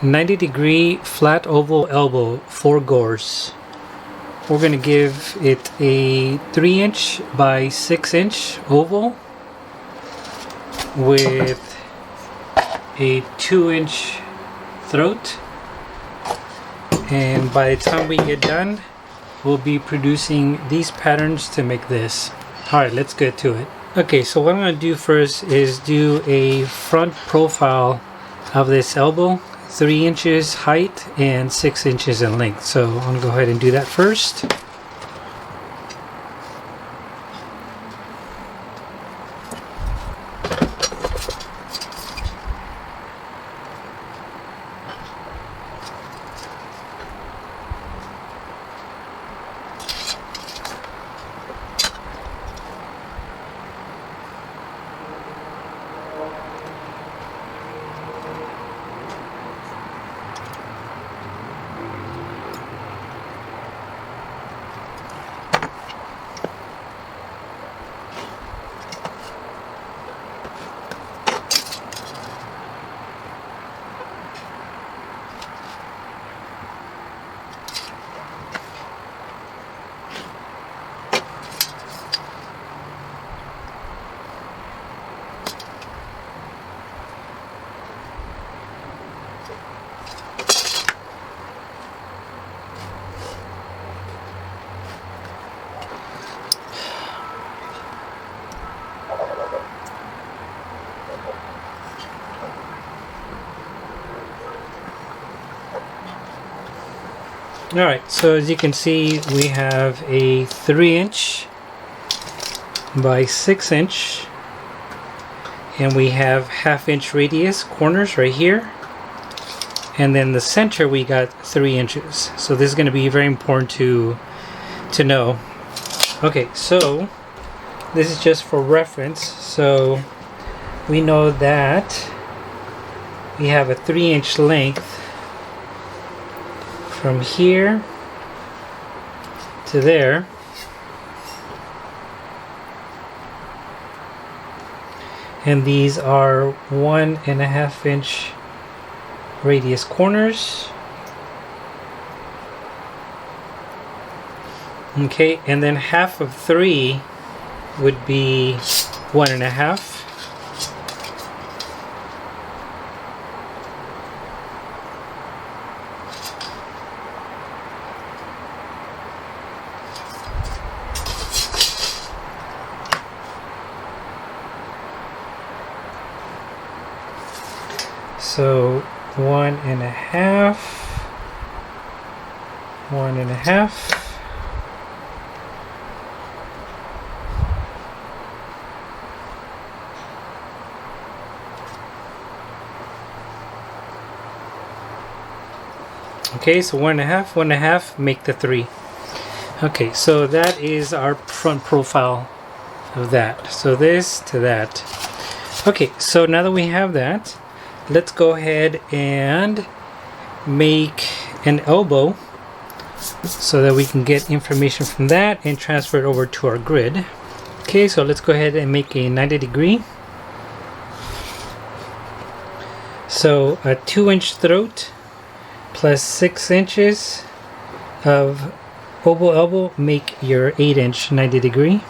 90-degree flat oval elbow for Gores. We're going to give it a 3-inch by 6-inch oval with a 2-inch throat, and by the time we get done we'll be producing these patterns to make this. Alright, let's get to it. Okay, so what I'm going to do first is do a front profile of this elbow, 3 inches height and 6 inches in length. So I'm going to go ahead and do that first. Alright, so as you can see, we have a 3-inch by 6-inch, and we have 1/2-inch radius corners right here, and then the center we got 3 inches. So this is going to be very important to know. Okay, so this is just for reference. So we know that we have a 3-inch length from here to there, and these are 1.5-inch radius corners. Okay, and then half of 3 would be 1.5. So 1.5, 1.5. Okay, so 1.5, 1.5 make the 3. Okay, so that is our front profile of that. So this to that. Okay, so now that we have that, let's go ahead and make an elbow so that we can get information from that and transfer it over to our grid. Okay, so let's go ahead and make a 90-degree. So a 2-inch throat plus 6 inches of oval elbow make your 8-inch 90-degree.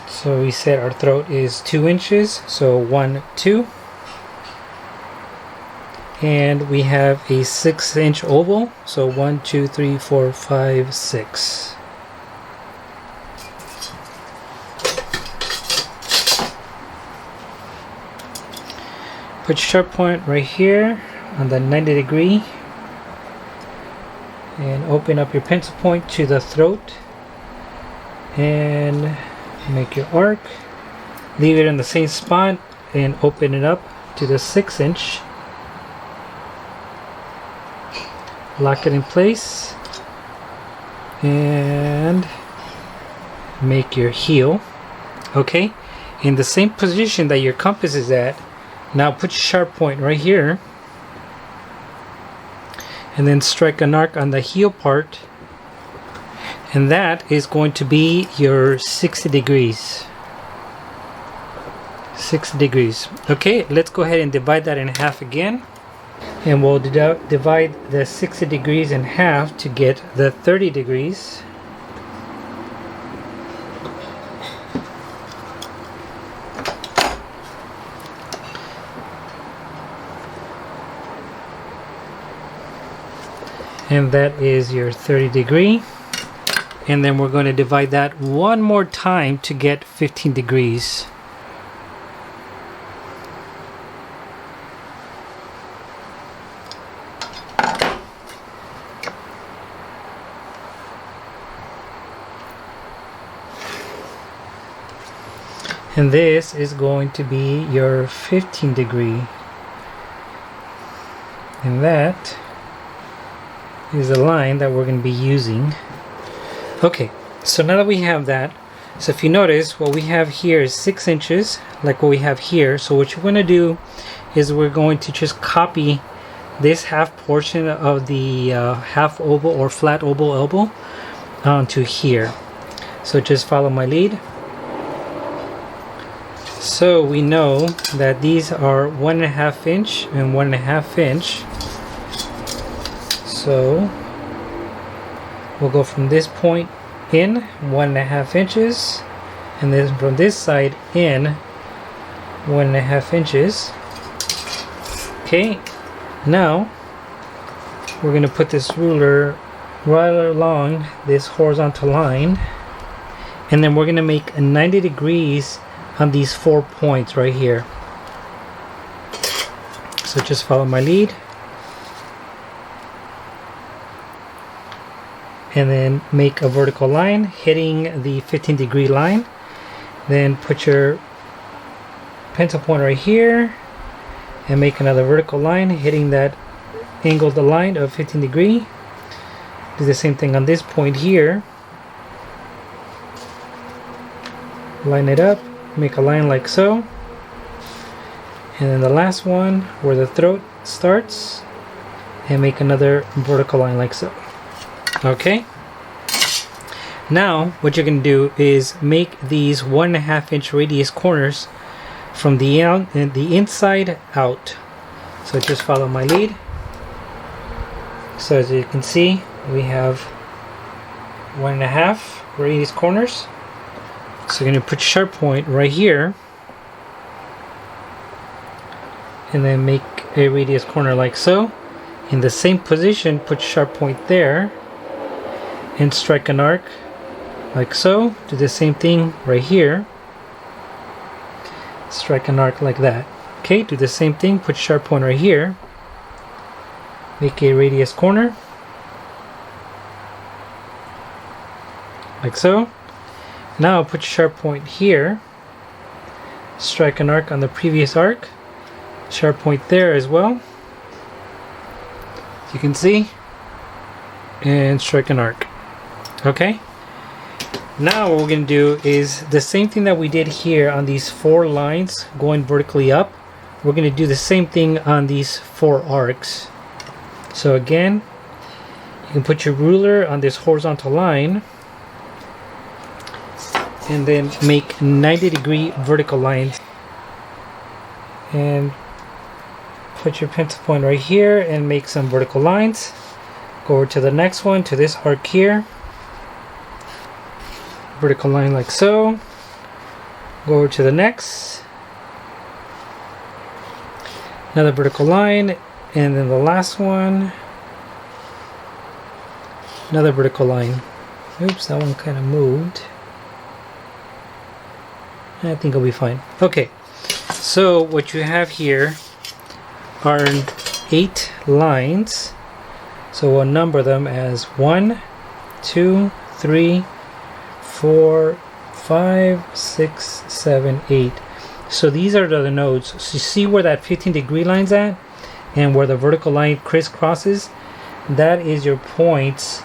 So we said our throat is 2 inches, so 1, 2. And we have a 6-inch oval, so 1, 2, 3, 4, 5, 6. Put your sharp point right here on the 90-degree and open up your pencil point to the throat and make your arc. Leave it in the same spot and open it up to the 6-inch. Lock it in place and make your heel. Okay, in the same position that your compass is at, now put your sharp point right here and then strike an arc on the heel part And that is going to be your 60 degrees. 60 degrees. Okay, let's go ahead and divide that in half again. And we'll divide the 60 degrees in half to get the 30 degrees. And that is your 30 degree. And then we're going to divide that one more time to get 15 degrees. And this is going to be your 15 degree. And that is the line that we're going to be using. Okay, so now that we have that, so if you notice, what we have here is 6 inches, like what we have here. So what you're going to do is we're going to just copy this half portion of the half oval or flat oval elbow onto here. So just follow my lead. So we know that these are 1.5 inch and 1.5 inch. So we'll go from this point in 1.5 inches, and then from this side in 1.5 inches. Okay, now we're going to put this ruler right along this horizontal line, and then we're going to make a 90 degrees on these 4 points right here. So just follow my lead. And then make a vertical line hitting the 15 degree line. Then put your pencil point right here and make another vertical line hitting that angled line of 15 degree. Do the same thing on this point here. Line it up, make a line like so. And then the last one where the throat starts, and make another vertical line like so. Okay, now what you're going to do is make these 1.5 inch radius corners from the inside out. So just follow my lead. So as you can see, we have 1.5 radius corners. So you're going to put your sharp point right here and then make a radius corner like so. In the same position, put your sharp point there and strike an arc like so. Do the same thing right here. Strike an arc like that. Okay, do the same thing, put sharp point right here. Make a radius corner like so. Now put your sharp point here. Strike an arc on the previous arc. Sharp point there as well, as you can see, and strike an arc. Okay, now what we're going to do is the same thing that we did here on these 4 lines going vertically up. We're going to do the same thing on these 4 arcs. So again, you can put your ruler on this horizontal line and then make 90 degree vertical lines, and put your pencil point right here and make some vertical lines. Go over to the next one, to this arc here. Vertical line like so. Go over to the next. Another vertical line, and then the last one. Another vertical line. Oops, that one kind of moved. I think it'll be fine. Okay, so what you have here are 8 lines. So we'll number them as 1, 2, 3, 4, 5, 6, 7, 8. So these are the nodes. So you see where that 15 degree line's at and where the vertical line crisscrosses? That is your points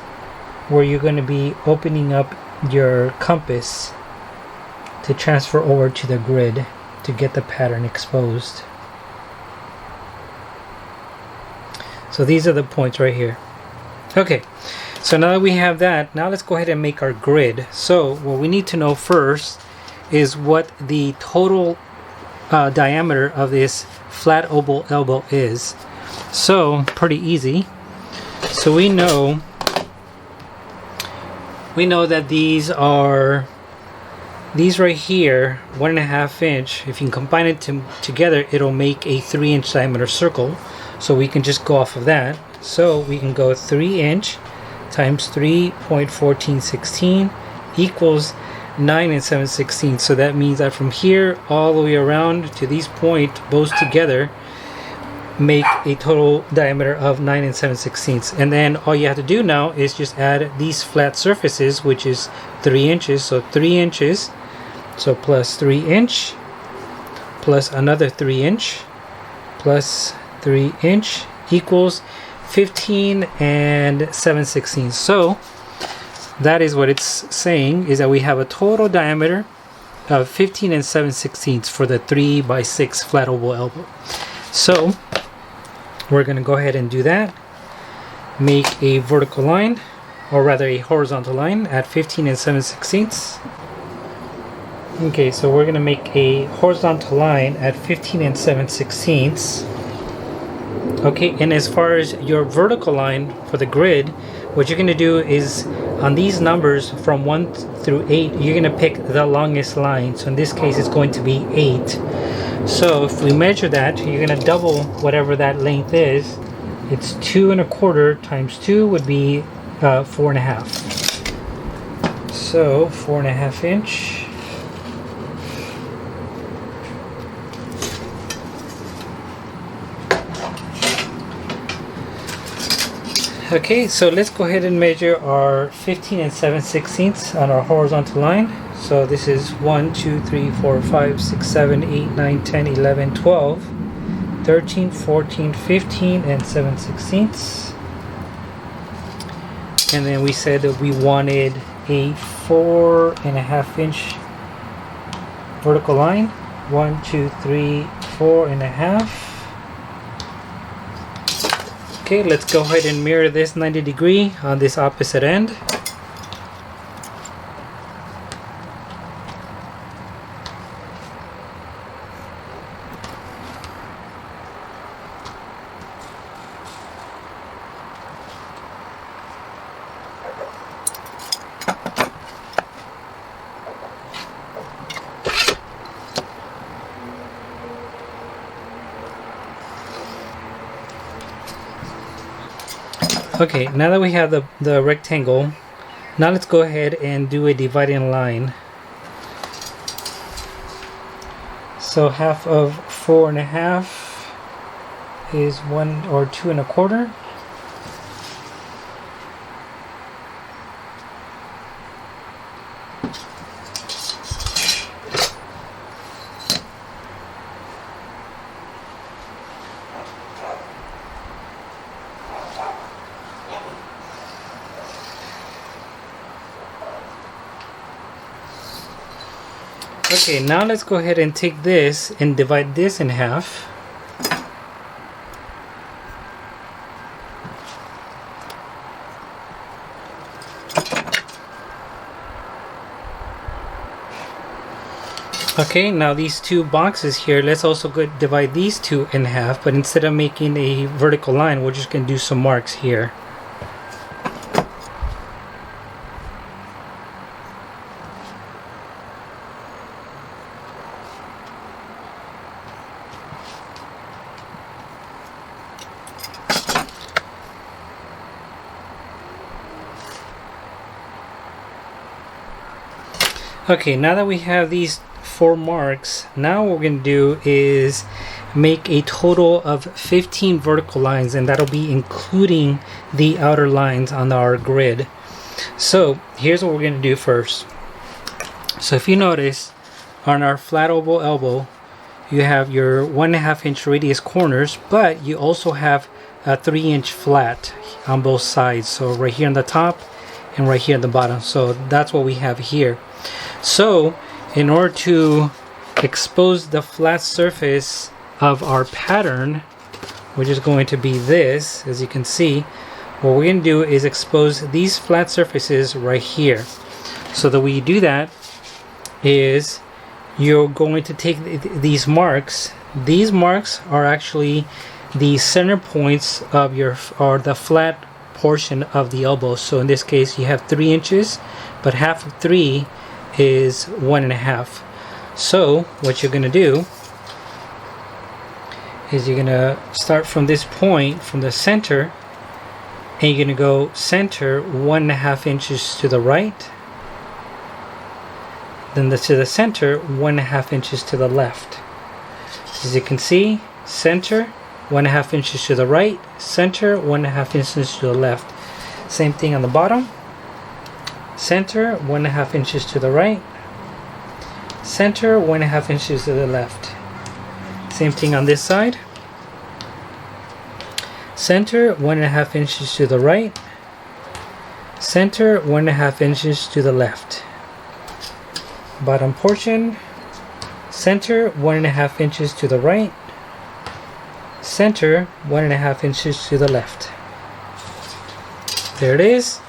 where you're going to be opening up your compass to transfer over to the grid to get the pattern exposed. So these are the points right here. Okay, So now that we have that, now let's go ahead and make our grid. So what we need to know first is what the total diameter of this flat oval elbow is. So pretty easy. So we know that these right here, 1.5 inch. If you can combine it together, it'll make a 3-inch diameter circle. So we can just go off of that. So we can go 3 inch times 3.1416 equals 9 7/16. So that means that from here all the way around to these points, both together make a total diameter of 9 7/16. And then all you have to do now is just add these flat surfaces, which is 3 inches. So 3 inches, so plus 3 inch plus another 3 inch plus 3 inch equals 15 7/16. So that is what it's saying, is that we have a total diameter of 15 7/16 for the 3x6 flat oval elbow. So we're going to go ahead and do that. Make a vertical line, or rather a horizontal line at 15 7/16. Okay, so we're going to make a horizontal line at 15 7/16. Okay, and as far as your vertical line for the grid, what you're going to do is on these numbers from 1 through 8, you're going to pick the longest line. So in this case, it's going to be 8. So if we measure that, you're going to double whatever that length is. It's 2 1/4 times 2 would be 4 1/2. So 4 1/2 inch. Okay, so let's go ahead and measure our 15 7/16 on our horizontal line. So this is 1, 2, 3, 4, 5, 6, 7, 8, 9, 10, 11, 12, 13, 14, 15 7/16. And then we said that we wanted a 4 1/2 inch vertical line. 1, 2, 3, 4 1/2. Okay, let's go ahead and mirror this 90 degree on this opposite end. Okay, now that we have the rectangle, now let's go ahead and do a dividing line. So half of 4 1/2 is 1 or 2 1/4. Okay, now let's go ahead and take this and divide this in half. Okay, now these two boxes here, let's also go divide these two in half, but instead of making a vertical line, we're just going to do some marks here. Okay, now that we have these 4 marks, now what we're going to do is make a total of 15 vertical lines, and that'll be including the outer lines on our grid. So here's what we're going to do first. So if you notice, on our flat oval elbow, you have your 1 1/2 inch radius corners, but you also have a 3 inch flat on both sides. So right here on the top and right here at the bottom. So that's what we have here. So in order to expose the flat surface of our pattern, which is going to be this, as you can see, what we're going to do is expose these flat surfaces right here. So the way you do that is you're going to take these marks. These marks are actually the center points of your, or the flat portion of the elbow. So in this case you have 3 inches, but half of 3 is 1.5. So what you're going to do is you're going to start from this point, from the center, and you're going to go center 1.5 inches to the right, then to the center 1.5 inches to the left. As you can see, center 1.5 inches to the right, center 1.5 inches to the left. Same thing on the bottom, center 1.5 inches to the right, center 1.5 inches to the left. Same thing on this side, center 1.5 inches to the right, center 1.5 inches to the left. Bottom portion, center 1.5 inches to the right, center 1.5 inches to the left. There it is.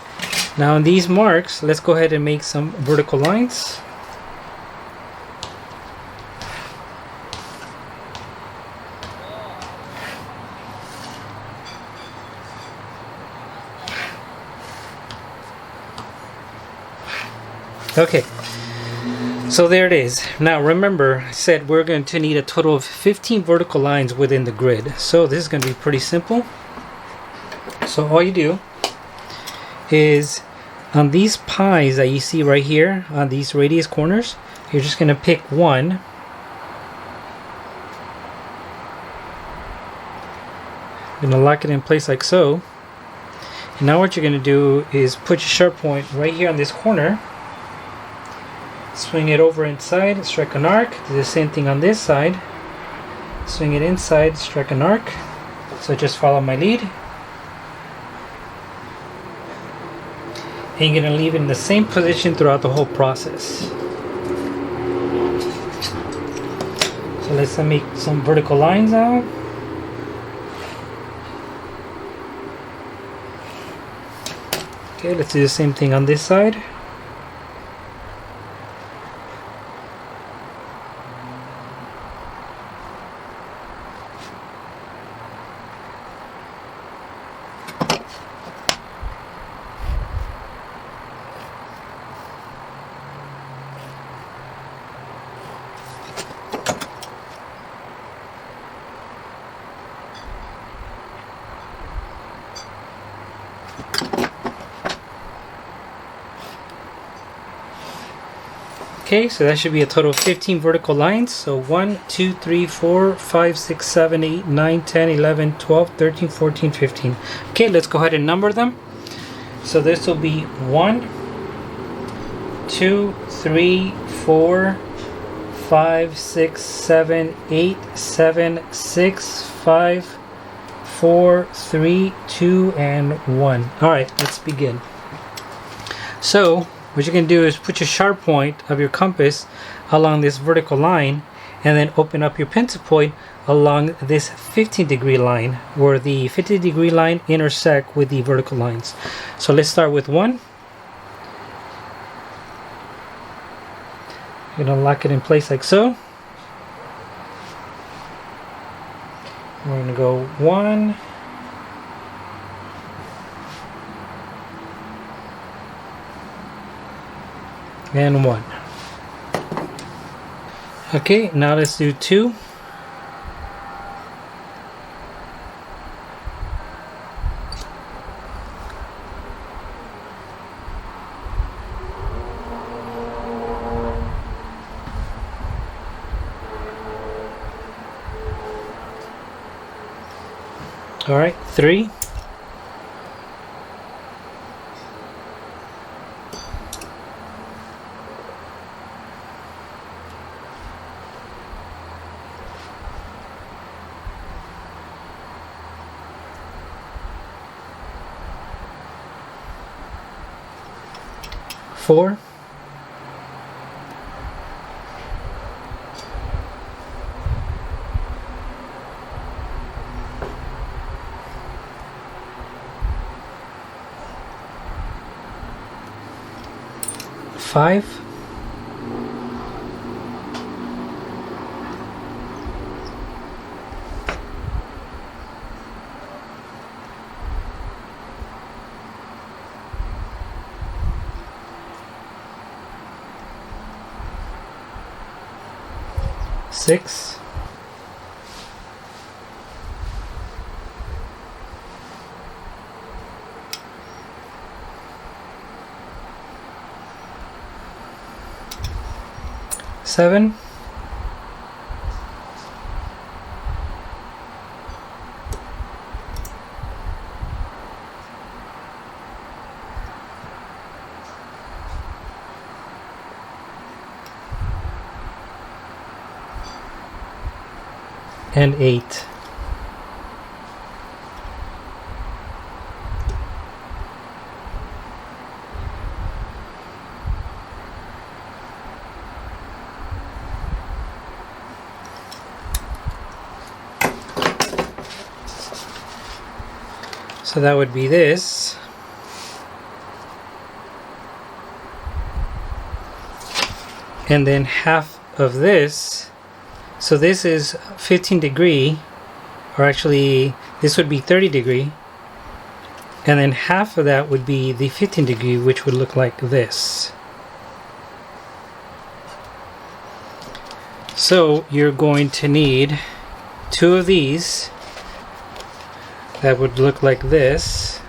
Now on these marks, let's go ahead and make some vertical lines. Okay, so there it is. Now remember, I said we're going to need a total of 15 vertical lines within the grid. So this is going to be pretty simple. So all you do is on these pies that you see right here, on these radius corners, you're just going to pick one. You're going to lock it in place like so. And now what you're going to do is put your sharp point right here on this corner. Swing it over inside, strike an arc. Do the same thing on this side. Swing it inside, strike an arc. So just follow my lead. And you're going to leave it in the same position throughout the whole process. So let's make some vertical lines now. Okay, let's do the same thing on this side. Okay, so that should be a total of 15 vertical lines. So 1, 2, 3, 4, 5, 6, 7, 8, 9, 10, 11, 12, 13, 14, 15. Okay, let's go ahead and number them. So this will be 1, 2, 3, 4, 5, 6, 7, 8, 7, 6, 5, 4, 3, 2, and 1. Alright, let's begin. So what you can do is put your sharp point of your compass along this vertical line, and then open up your pencil point along this 15-degree line, where the 50-degree line intersect with the vertical lines. So let's start with 1. You're going to lock it in place like so. We're going to go 1, and 1. Okay, now let's do 2. All right, 3. Four. 5. Six, seven, and 8. So that would be this. And then half of this. So this is 15 degree, or actually this would be 30 degree. And then half of that would be the 15 degree, which would look like this. So you're going to need 2 of these that would look like this.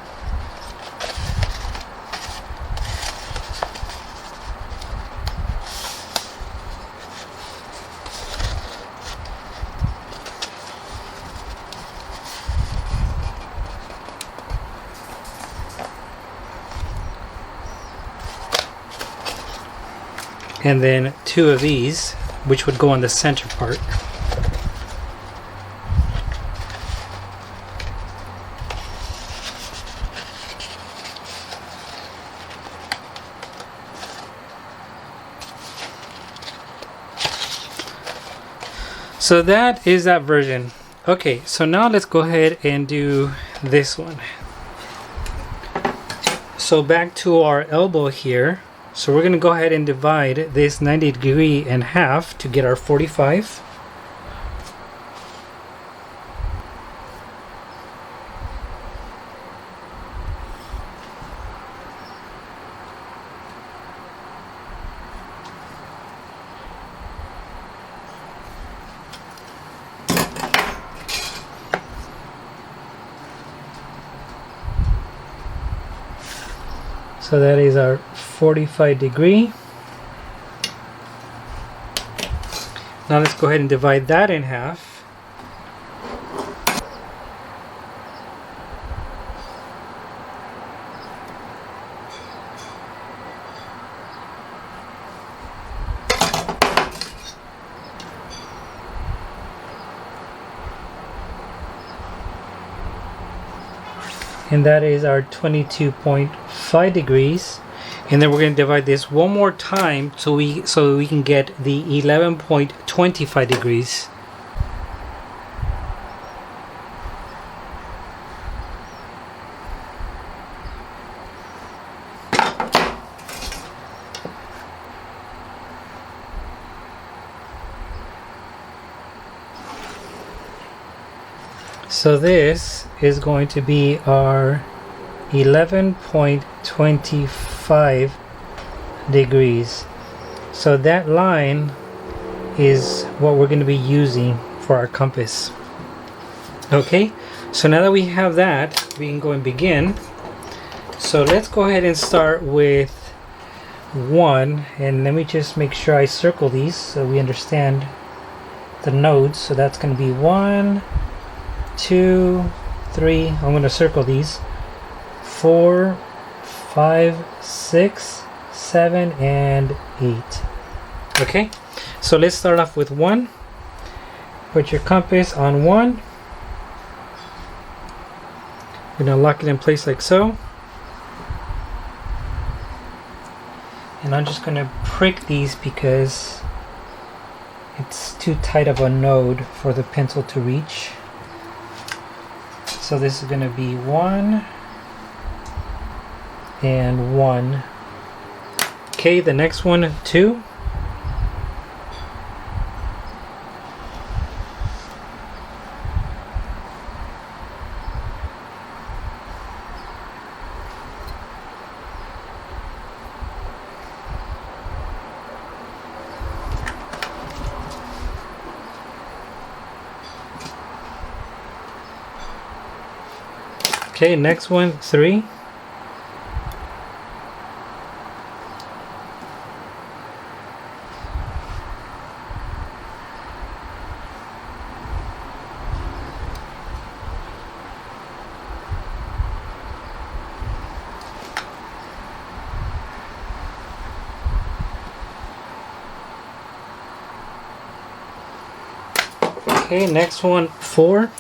And then 2 of these, which would go on the center part. So that is that version. Okay, so now let's go ahead and do this one. So back to our elbow here. So we're going to go ahead and divide this 90 degree in half to get our 45. So that is our 45 degree. Now let's go ahead and divide that in half. And that is our 22.5 degrees. And then we're going to divide this one more time so we can get the 11.25 degrees. So this is going to be our 11.25 degrees. So that line is what we're going to be using for our compass. Okay, so now that we have that, we can go and begin. So let's go ahead and start with 1, and let me just make sure I circle these so we understand the nodes. So that's going to be 1, 2, 3. I'm going to circle these. 4, 5, 6, 7, and 8. Okay, so let's start off with 1. Put your compass on 1. We're going to lock it in place like so. And I'm just going to prick these because it's too tight of a node for the pencil to reach. So this is going to be 1 and 1. Okay, the next one, 2. Okay, next one, 3. Okay, next one, 4.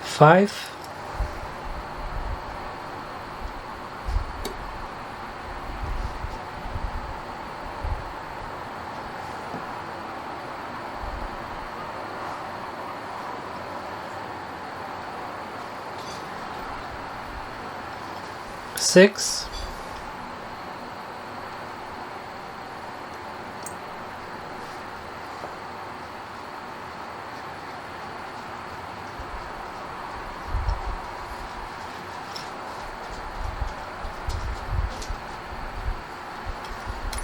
Five. Six.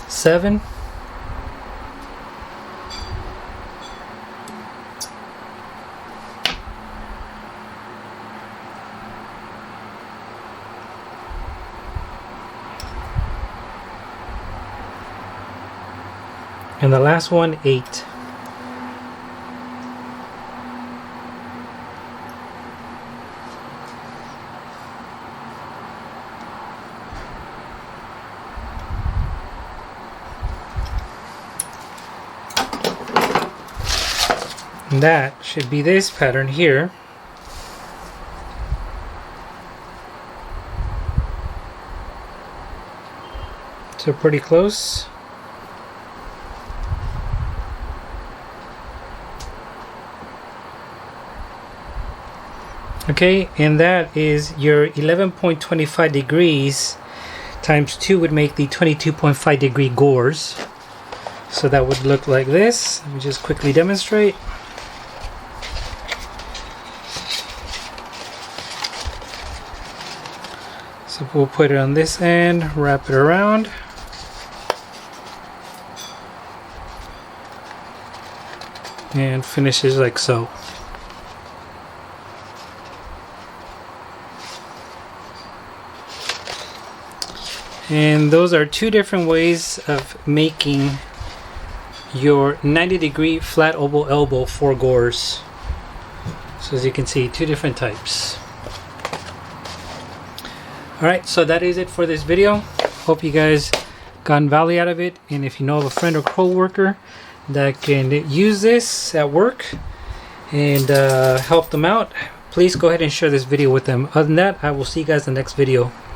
Seven. And the last one, 8. And that should be this pattern here. So pretty close. Okay, and that is your 11.25 degrees times 2 would make the 22.5 degree gores. So that would look like this. Let me just quickly demonstrate. So we'll put it on this end, wrap it around. And finishes like so. And those are 2 different ways of making your 90 degree flat oval elbow for gores. So as you can see, 2 different types. Alright, so that is it for this video. Hope you guys gotten value out of it, and if you know of a friend or co-worker that can use this at work and help them out, please go ahead and share this video with them. Other than that, I will see you guys in the next video.